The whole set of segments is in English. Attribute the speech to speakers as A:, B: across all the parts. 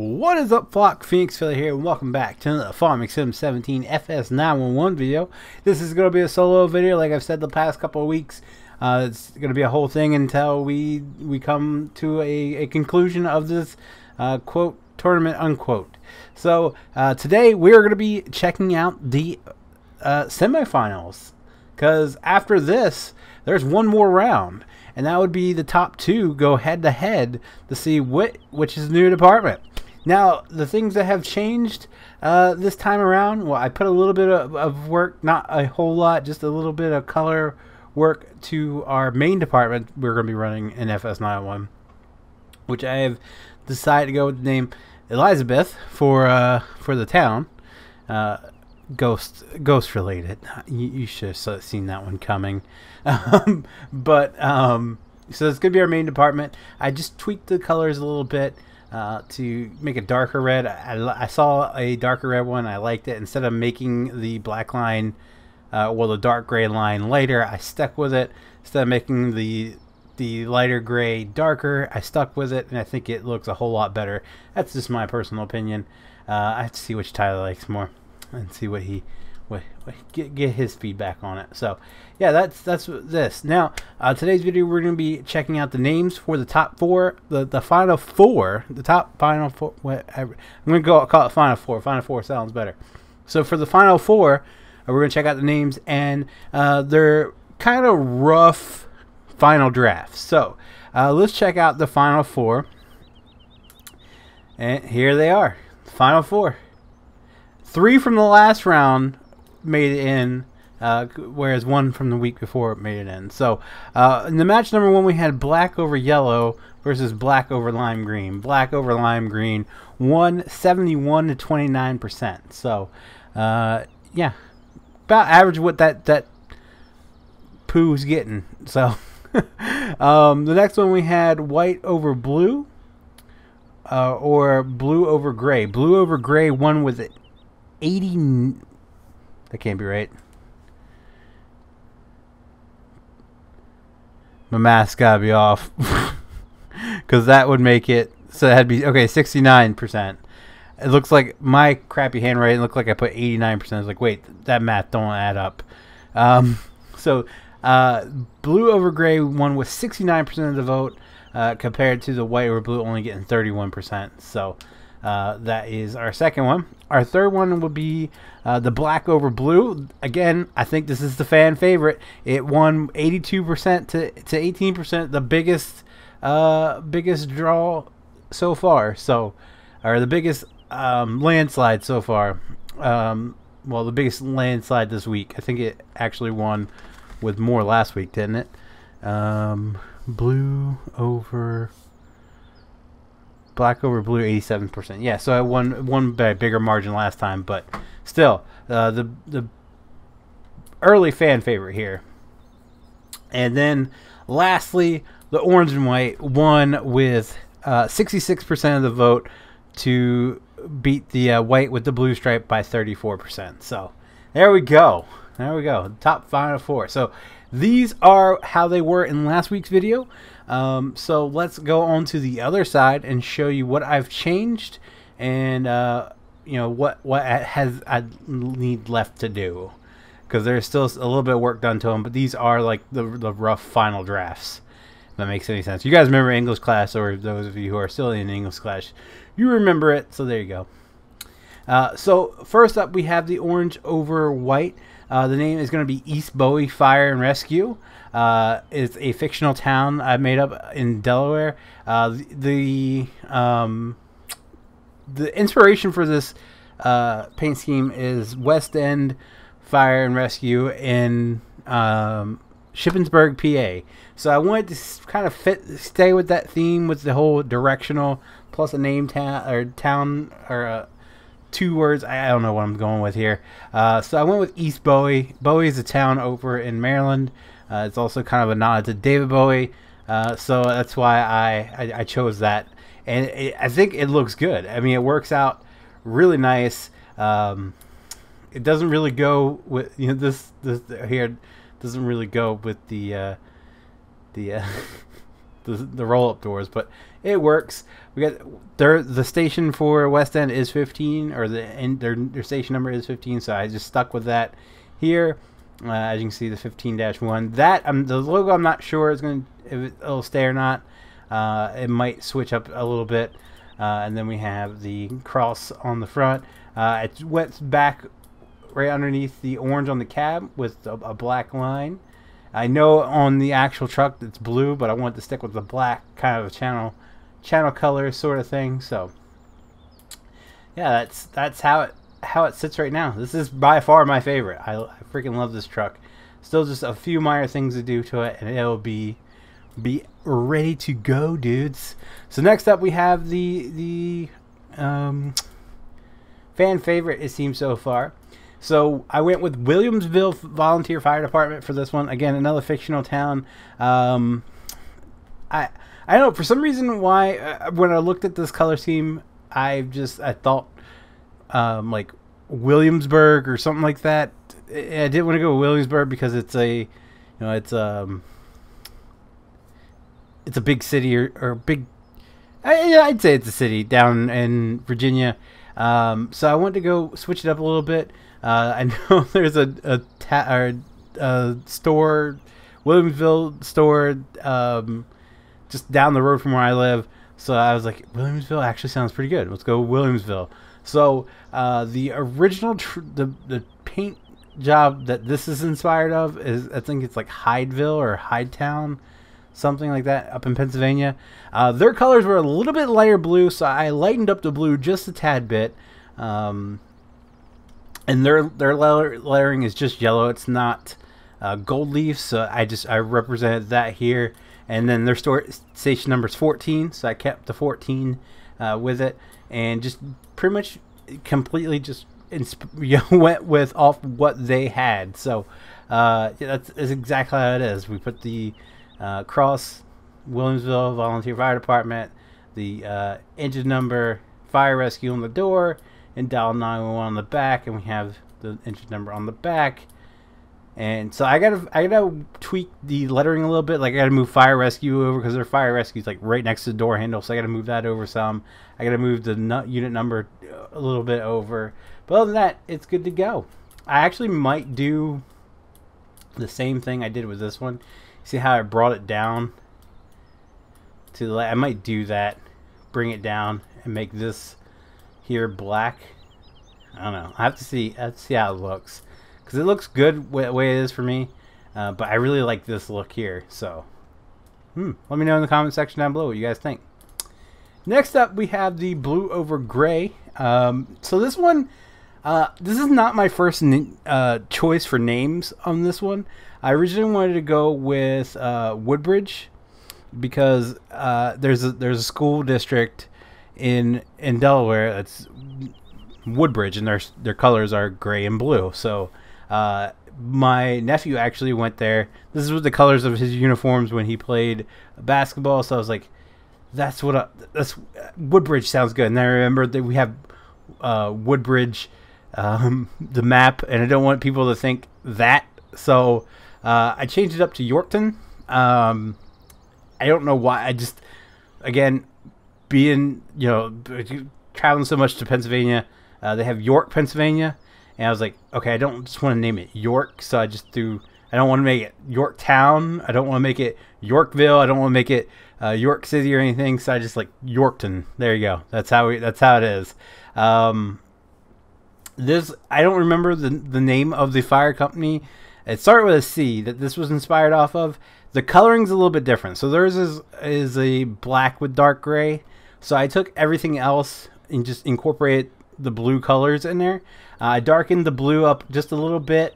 A: What is up, flock? Feenix here, and welcome back to another MSI Z97-FS911 video. This is going to be a solo video, like I've said the past couple of weeks. It's going to be a whole thing until we come to a conclusion of this quote tournament unquote. So today we're going to be checking out the semifinals, because after this there's one more round, and that would be the top two go head to head to see which is the new department. Now, the things that have changed this time around, well, I put a little bit of work, not a whole lot, just a little bit of color work to our main department we're going to be running in FS91, which I have decided to go with the name Elizabeth for the town. Ghost related. You should have seen that one coming. So it's going to be our main department. I just tweaked the colors a little bit to make a darker red. I saw a darker red one. I liked it. Instead of making the black line, well, the dark gray line lighter, I stuck with it. Instead of making the lighter gray darker, I stuck with it, and I think it looks a whole lot better. That's just my personal opinion. I have to see which Tyler likes more and see what he get his feedback on it. So yeah, that's this. Now today's video we're going to be checking out the names for the top four, the final four, the top final four. I'm going to call it final four. Final four sounds better. So for the final four, we're going to check out the names, and they're kind of rough final drafts. So let's check out the final four, and here they are, the final four. 3 from the last round made it in, whereas 1 from the week before made it in. So in the match number 1, we had black over yellow versus black over lime green. Black over lime green won 71 to 29%. So yeah, about average what that poo's getting. So the next one we had white over blue, or blue over gray. Blue over gray won with it 80. That can't be right. My math's gotta be off, because that would make it so it had to be okay. 69%. It looks like my crappy handwriting looked like I put 89%. I was like, wait, that math don't add up. So blue over gray won with 69% of the vote, compared to the white over blue only getting 31%. So that is our second one. Our third one would be the black over blue. Again, I think this is the fan favorite. It won 82% to 18%, the biggest draw so far. So, or the biggest landslide so far. Well, the biggest landslide this week. I think it actually won with more last week, didn't it? Blue over black over blue, 87%. Yeah, so I won by a bigger margin last time, but still, the early fan favorite here. And then, lastly, the orange and white won with 66% of the vote to beat the white with the blue stripe by 34%. So there we go. There we go. Top final four. So these are how they were in last week's video. So let's go on to the other side and show you what I've changed, and you know what I need left to do, because there's still a little bit of work done to them. But these are like the rough final drafts, if that makes any sense. You guys remember English class, or those of you who are still in English class, you remember it. So there you go. So first up, we have the orange over white. The name is going to be East Bowie Fire and Rescue. It's a fictional town I made up in Delaware. The inspiration for this paint scheme is West End Fire and Rescue in Shippensburg, PA. So I wanted to kind of stay with that theme, with the whole directional plus a name town or 2 words. I don't know what I'm going with here. So I went with East Bowie. Bowie is a town over in Maryland. It's also kind of a nod to David Bowie. So that's why I chose that. And I think it looks good. I mean, it works out really nice. It doesn't really go with, you know, this here doesn't really go with the roll-up doors, but it works. We got the station for West End is 15, or their station number is 15, so I just stuck with that here. As you can see, the 15-1. That the logo, I'm not sure if it'll stay or not. It might switch up a little bit. And then we have the cross on the front. It went back right underneath the orange on the cab with a black line. I know on the actual truck it's blue, but I wanted to stick with the black kind of a channel color sort of thing. So yeah, that's how it sits right now. This is by far my favorite. I freaking love this truck. Still just a few minor things to do to it, and it'll be ready to go, dudes. So next up we have the fan favorite, it seems so far. So I went with Williamsville Volunteer Fire Department for this one. Again, another fictional town. I don't know, for some reason why when I looked at this color scheme, I thought like Williamsburg or something like that. I didn't want to go with Williamsburg because it's a it's a big city or big. I'd say it's a city down in Virginia. So I wanted to go switch it up a little bit. I know there's a store, Williamsville store, just down the road from where I live. So I was like, Williamsville actually sounds pretty good. Let's go Williamsville. So the original the paint job that this is inspired of is, I think it's like Hydeville or Hydetown, something like that, up in Pennsylvania. Their colors were a little bit lighter blue, so I lightened up the blue just a tad bit. And their lettering is just yellow. It's not gold leaf, so I represented that here. And then their station number is 14, so I kept the 14 with it, and just pretty much completely just went with off what they had. So yeah, that's exactly how it is. We put the cross, Williamsville Volunteer Fire Department, the engine number, fire rescue on the door, and dial 911 on the back, and we have the engine number on the back. And so I gotta tweak the lettering a little bit. Like I gotta move fire rescue over because their fire rescue is like right next to the door handle, so I gotta move that over some. I gotta move the unit number a little bit over. But other than that, it's good to go. I actually might do the same thing I did with this one. See how I brought it down to the I might do that, bring it down and make this here black. I don't know. I have to see how it looks, because it looks good the way it is for me, but I really like this look here. So let me know in the comment section down below what you guys think. Next up we have the blue over gray. So this one, this is not my first choice for names on this one. I originally wanted to go with Woodbridge, because there's a school district in Delaware that's Woodbridge, and their colors are gray and blue. So my nephew actually went there. This was the colors of his uniforms when he played basketball. So I was like, that's Woodbridge sounds good. And then I remember that we have Woodbridge, the map, and I don't want people to think that. So I changed it up to Yorkton. I don't know why. I just, again, being, traveling so much to Pennsylvania, they have York, Pennsylvania, and I was like, okay, I don't just want to name it York, so I just threw, I don't want to make it Yorktown, I don't want to make it Yorkville, I don't want to make it York City or anything, so I just like Yorkton. There you go. That's how it is. This, I don't remember the name of the fire company. It started with a C that this was inspired off of. The coloring's a little bit different. So theirs is a black with dark gray. So I took everything else and just incorporated the blue colors in there. I darkened the blue up just a little bit.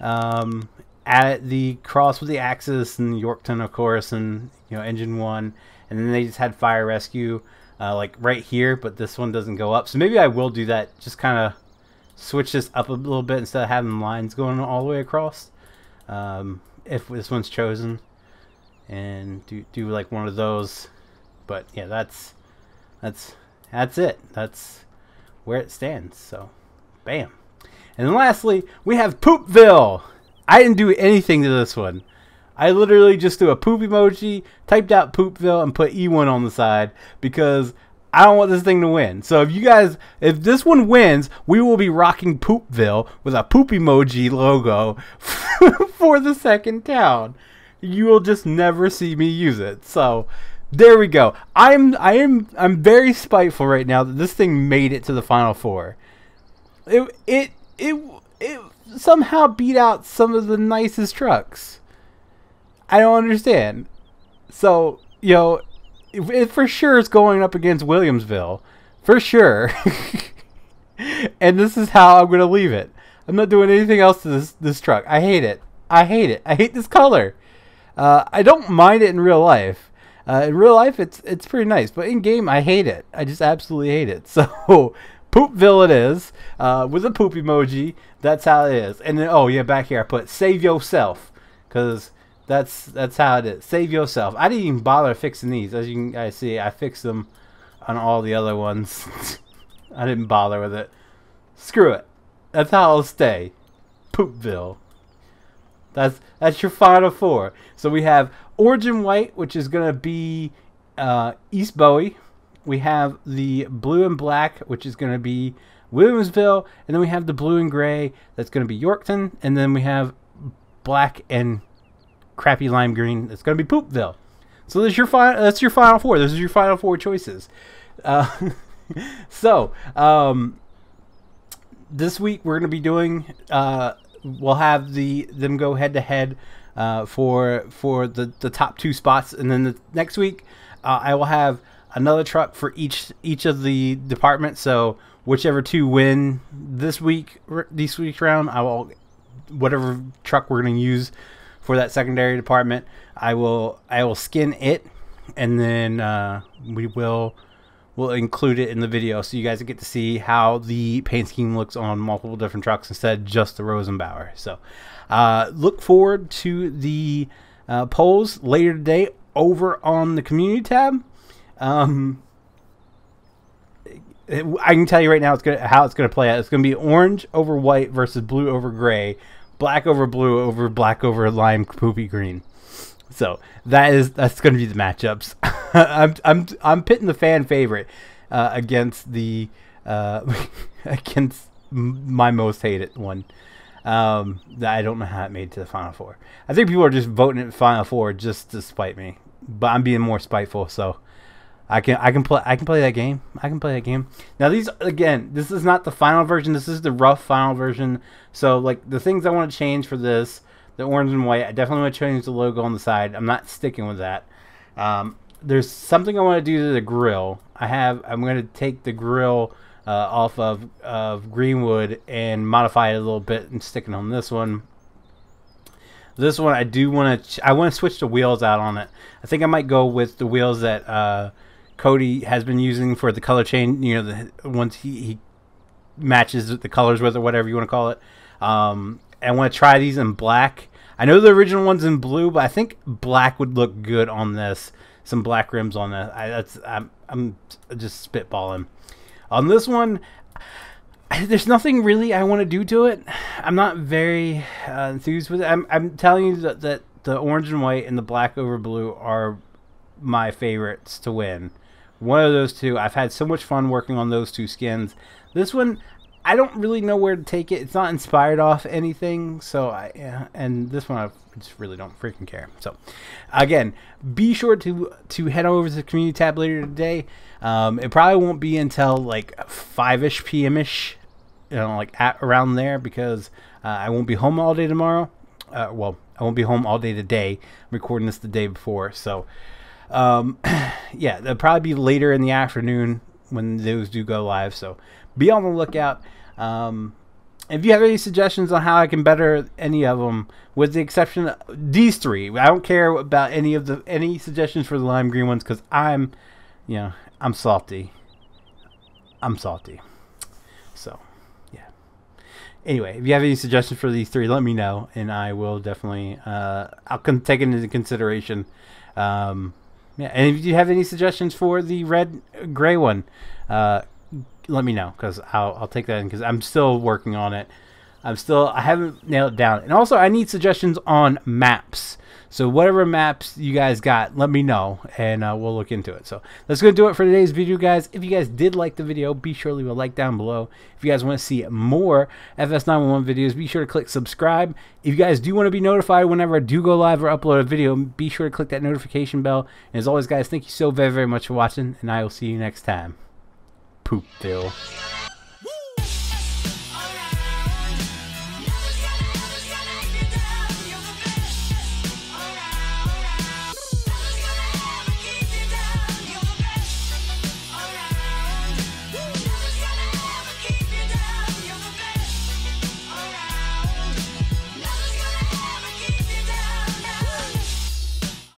A: Added the cross with the Axis and Yorkton, of course, and engine 1. And then they just had fire rescue like right here, but this one doesn't go up. So maybe I will do that. Just kind of switch this up a little bit instead of having lines going all the way across. If this one's chosen, and do like one of those. But yeah, that's it. That's where it stands. So bam. And then lastly we have Poopville. I didn't do anything to this one. I literally just threw a poop emoji, typed out Poopville, and put E1 on the side because I don't want this thing to win. So if this one wins, we will be rocking Poopville with a poop emoji logo for the second town. You will just never see me use it. So there we go. I'm very spiteful right now that this thing made it to the Final Four. It somehow beat out some of the nicest trucks. I don't understand. So, you know, it for sure is going up against Williamsville. For sure. And this is how I'm going to leave it. I'm not doing anything else to this truck. I hate it. I hate it. I hate this color. I don't mind it in real life. In real life, it's pretty nice. But in game, I hate it. I just absolutely hate it. So, Poopville it is. With a poop emoji. That's how it is. And then, oh yeah, back here I put save yourself. Because that's how it is. Save yourself. I didn't even bother fixing these. As you can guys see, I fixed them on all the other ones. I didn't bother with it. Screw it. That's how I'll stay. Poopville. That's your Final Four. So we have orange and white, which is going to be East Bowie. We have the blue and black, which is going to be Williamsville. And then we have the blue and gray, that's going to be Yorkton. And then we have black and crappy lime green, that's going to be Poopville. So that's your Final Four. Those are your Final Four choices. This week we're going to be doing... we'll have them go head to head for the top 2 spots, and then the next week I will have another truck for each of the departments. So whichever 2 win this week's round, I will, whatever truck we're going to use for that secondary department, I will skin it, and then we'll include it in the video so you guys get to see how the paint scheme looks on multiple different trucks instead of just the Rosenbauer. So look forward to the polls later today over on the community tab. I can tell you right now how it's gonna play out. It's gonna be orange over white versus blue over gray, black over blue over black over lime poopy green. So that's going to be the matchups. I'm pitting the fan favorite against the against my most hated one. That I don't know how it made to the Final Four. I think people are just voting at Final Four just to spite me, but I'm being more spiteful. So I can play that game. I can play that game. Now these, again, this is not the final version. This is the rough final version. So like the things I want to change for this, the orange and white, I definitely want to change the logo on the side. I'm not sticking with that. There's something I want to do to the grill. I'm going to take the grill off of Greenwood and modify it a little bit and stick it on this one. This one I want to switch the wheels out on it. I think I might go with the wheels that Cody has been using for the color change. You know, the ones he matches the colors with, or whatever you want to call it. I want to try these in black. I know the original one's in blue, but I think black would look good on this. Some black rims on that. I'm just spitballing. On this one, there's nothing really I want to do to it. I'm not very enthused with it. I'm telling you that the orange and white and the black over blue are my favorites to win. One of those two. I've had so much fun working on those 2 skins. This one, I don't really know where to take it. It's not inspired off anything. So and this one I just really don't freaking care. So again, be sure to head over to the community tab later today. It probably won't be until like 5-ish p.m.ish, you know, like around there, because I won't be home all day tomorrow. Well, I won't be home all day today. I'm recording this the day before, so yeah, they'll probably be later in the afternoon when those do go live. So be on the lookout. If you have any suggestions on how I can better any of them, with the exception of these 3, I don't care about any suggestions for the lime green ones, because I'm salty. I'm salty. So yeah. Anyway, if you have any suggestions for these 3, let me know, and I will definitely I'll take it into consideration. Yeah, and if you have any suggestions for the red gray one, let me know, because I'll take that in, because I'm still working on it. I haven't nailed it down. And also, I need suggestions on maps. So whatever maps you guys got, let me know, and we'll look into it. So that's going to do it for today's video, guys. If you guys did like the video, be sure to leave a like down below. If you guys want to see more FS911 videos, be sure to click subscribe. If you guys do want to be notified whenever I do go live or upload a video, be sure to click that notification bell. And as always, guys, thank you so very, very much for watching, and I will see you next time. Poopville.